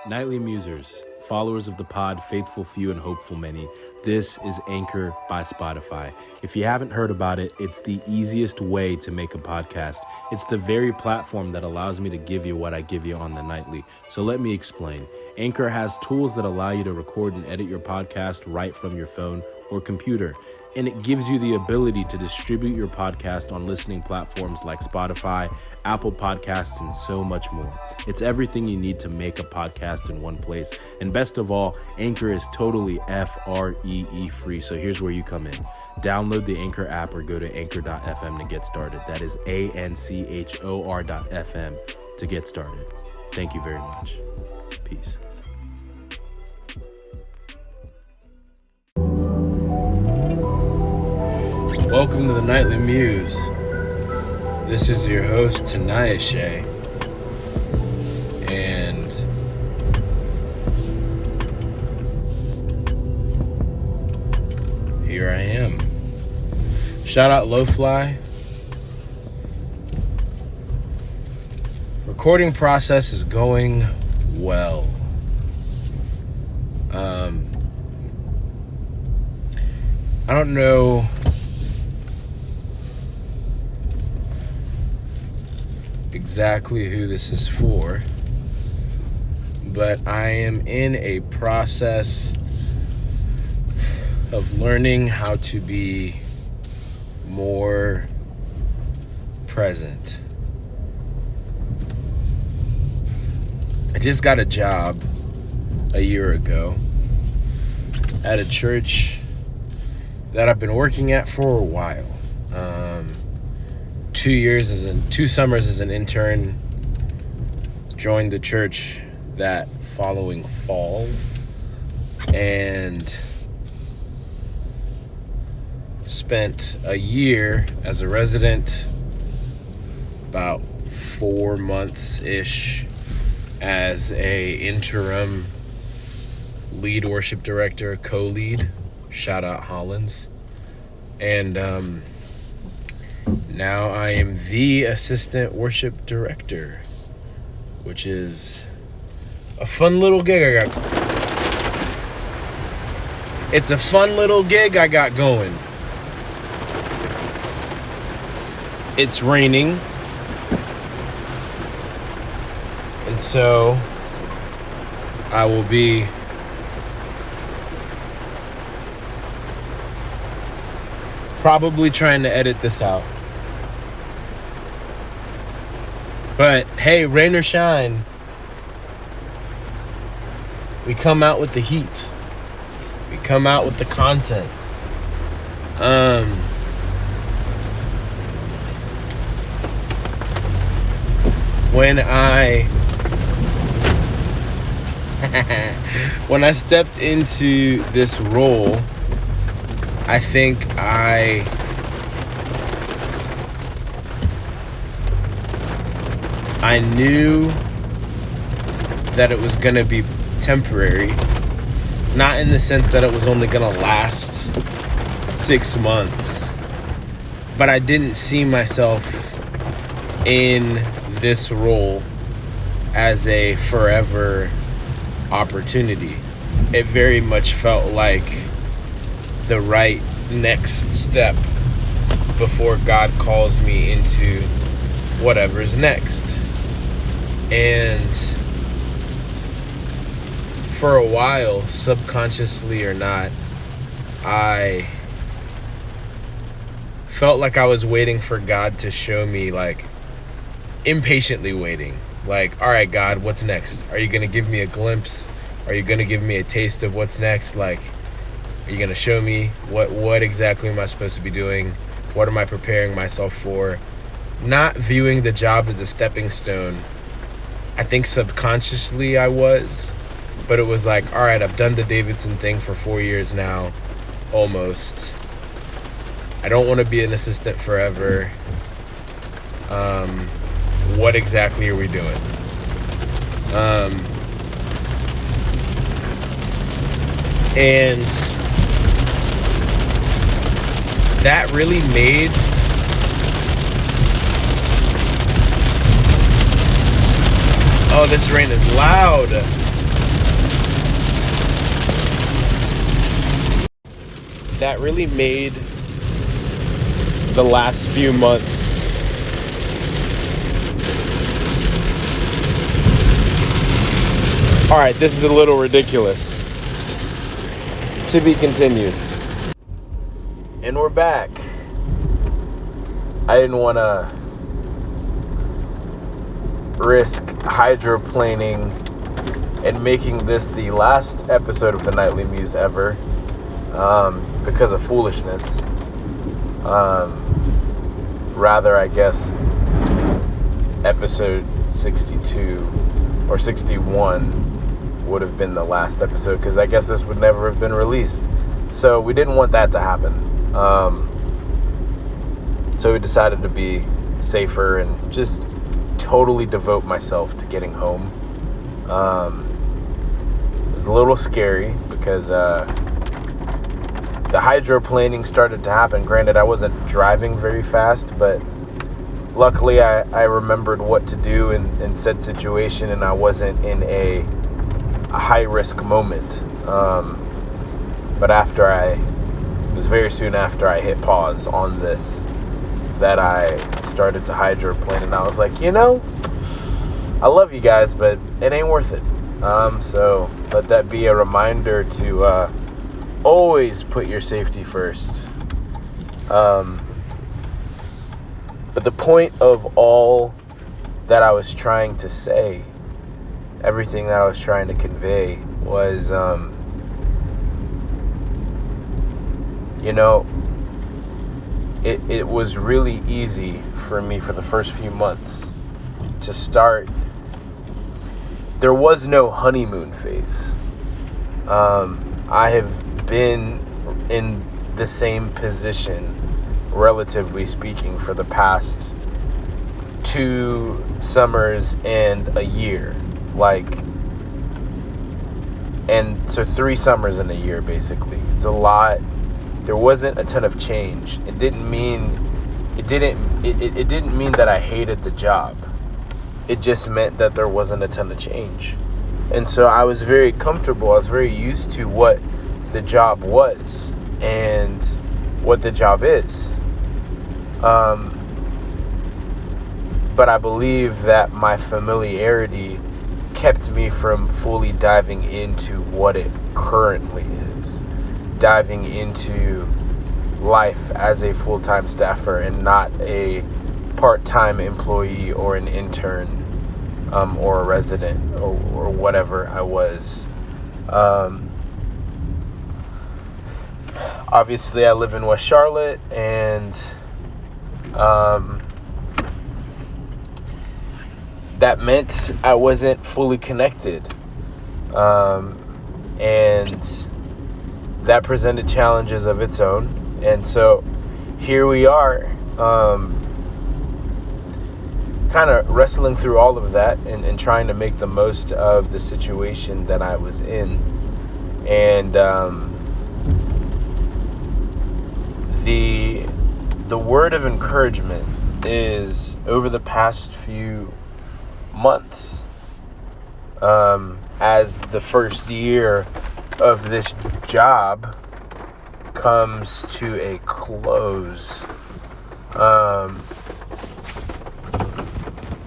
Nightly Musers, followers of the pod, faithful few and hopeful many. This is Anchor by Spotify. If you haven't heard about it, it's the easiest way to make a podcast. It's the very platform that allows me to give you what I give you on the nightly. So let me explain. Anchor has tools that allow you to record and edit your podcast right from your phone or computer. And it gives you the ability to distribute your podcast on listening platforms like Spotify, Apple Podcasts, and so much more. It's everything you need to make a podcast in one place. And best of all, Anchor is totally FREE free. So here's where you come in. Download the Anchor app or go to anchor.fm to get started. That is ANCHOR.fm to get started. Thank you very much. Peace. Welcome to the Nightly Muse. This is your host, Tinayeshe. And here I am. Shout out Lowfly. Recording process is going well. I don't know exactly who this is for, but I am in a process of learning how to be more present. I just got a job a year ago at a church that I've been working at for a while. 2 summers as an intern, joined the church that following fall, and spent a year as a resident, about 4 months-ish as a interim lead worship director, co-lead, shout out Hollins, and now I am the assistant worship director, which is a fun little gig I got. It's a fun little gig I got going. It's raining, and so I will be probably trying to edit this out. But hey, rain or shine, we come out with the heat. We come out with the content. When I stepped into this role, I think I knew that it was going to be temporary, not in the sense that it was only going to last 6 months, but I didn't see myself in this role as a forever opportunity. It very much felt like the right next step before God calls me into whatever's next. And for a while, subconsciously or not, I felt like I was waiting for God to show me, like impatiently waiting. Like, all right, God, what's next? Are you going to give me a glimpse? Are you going to give me a taste of what's next? Like, are you going to show me what exactly am I supposed to be doing? What am I preparing myself for? Not viewing the job as a stepping stone. I think subconsciously I was, but it was like, all right, I've done the Davidson thing for 4 years now, almost. I don't want to be an assistant forever. What exactly are we doing? And that really made Oh, this rain is loud. that really made the last few months all right, this is a little ridiculous. To be continued. And we're back. I didn't want to risk hydroplaning and making this the last episode of the Nightly Muse ever because of foolishness. Rather, I guess, episode 62 or 61 would have been the last episode, because I guess this would never have been released. So we didn't want that to happen. So we decided to be safer and just totally devote myself to getting home. It was a little scary because the hydroplaning started to happen. Granted, I wasn't driving very fast, but luckily I remembered what to do in said situation, and I wasn't in a high-risk moment. But it was very soon after I hit pause on this that I started to hydroplane, and I was like, I love you guys, but it ain't worth it. So let that be a reminder to always put your safety first. But the point of all that I was trying to say, everything that I was trying to convey was, it was really easy for me for the first few months to start. There was no honeymoon phase. I have been in the same position, relatively speaking, for the past 2 summers and a year. And so 3 summers in a year, basically. It's a lot. There wasn't a ton of change. It didn't mean that I hated the job. It just meant that there wasn't a ton of change. And so I was very comfortable. I was very used to what the job was and what the job is. But I believe that my familiarity kept me from fully diving into what it currently is. Diving into life as a full-time staffer and not a part-time employee or an intern or a resident or whatever I was. Obviously, I live in West Charlotte, and that meant I wasn't fully connected. And that presented challenges of its own. And so here we are, kind of wrestling through all of that and trying to make the most of the situation that I was in. And the word of encouragement is, over the past few months, as the first year of this job comes to a close,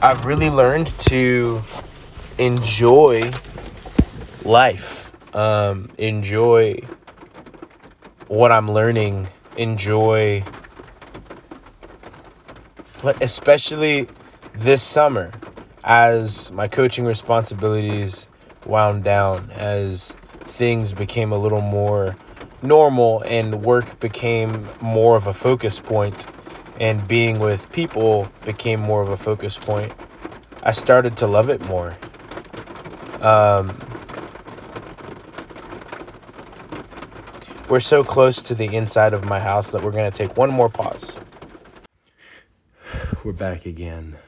I've really learned to enjoy life, enjoy what I'm learning, enjoy, especially this summer, as my coaching responsibilities wound down, as things became a little more normal and work became more of a focus point and being with people became more of a focus point, I started to love it more. We're so close to the inside of my house that we're going to take one more pause. We're back again.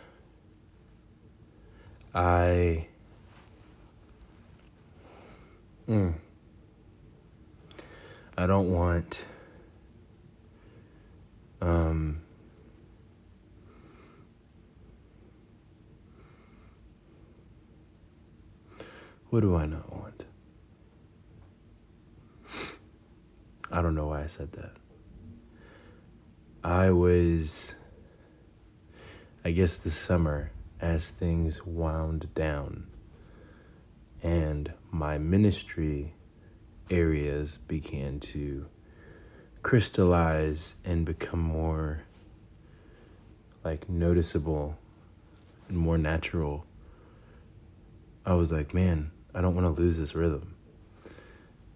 I don't want what do I not want? I don't know why I said that. I guess this summer, as things wound down and my ministry areas began to crystallize and become more like noticeable and more natural, I was like, man, I don't want to lose this rhythm.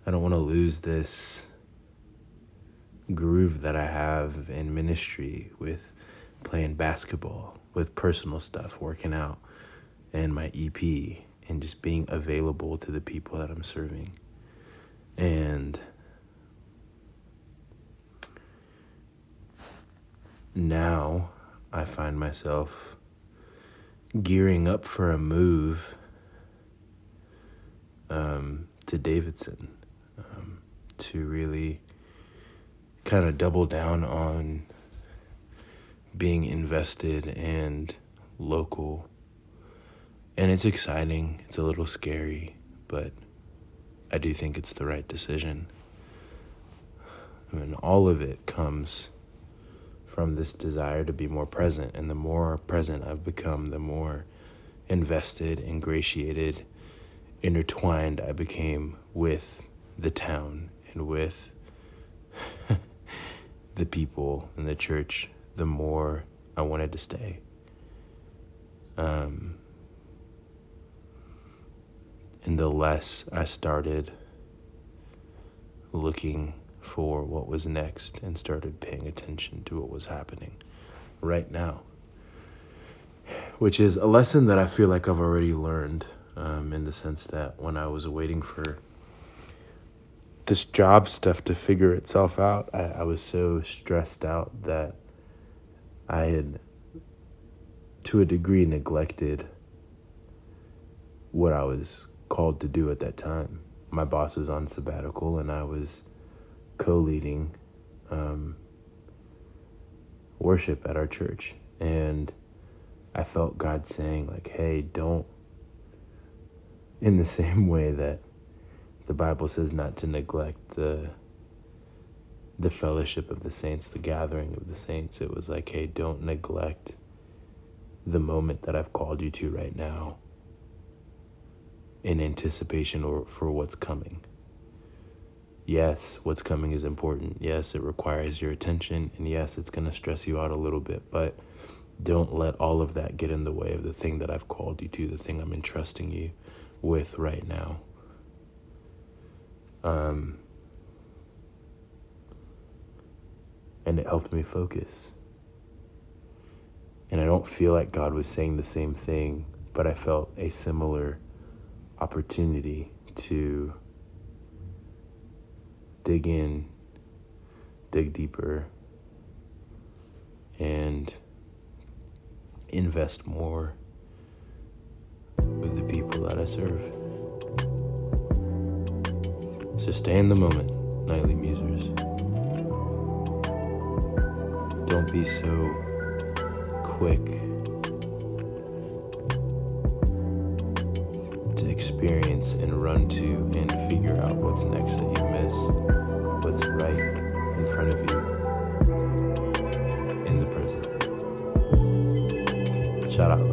I don't want to lose this groove that I have in ministry with playing basketball, with personal stuff, working out, and my EP, and just being available to the people that I'm serving. And now I find myself gearing up for a move to Davidson, to really kind of double down on being invested and local. And it's exciting, it's a little scary, but I do think it's the right decision. I mean, all of it comes from this desire to be more present, and the more present I've become, the more invested, ingratiated, intertwined I became with the town and with the people in the church, the more I wanted to stay. And the less I started looking for what was next and started paying attention to what was happening right now, which is a lesson that I feel like I've already learned, in the sense that when I was waiting for this job stuff to figure itself out, I was so stressed out that I had, to a degree, neglected what I was called to do at that time. My boss was on sabbatical, and I was co-leading worship at our church. And I felt God saying, like, hey, don't, in the same way that the Bible says not to neglect the fellowship of the saints, the gathering of the saints. It was like, hey, don't neglect the moment that I've called you to right now in anticipation or for what's coming. Yes, what's coming is important. Yes, it requires your attention. And yes, it's going to stress you out a little bit. But don't let all of that get in the way of the thing that I've called you to, the thing I'm entrusting you with right now. And it helped me focus. And I don't feel like God was saying the same thing, but I felt a similar opportunity to dig in, dig deeper, and invest more with the people that I serve. So stay in the moment, nightly musers. Don't be so quick to experience and run to and figure out what's next that you miss what's right in front of you in the present. Shout out.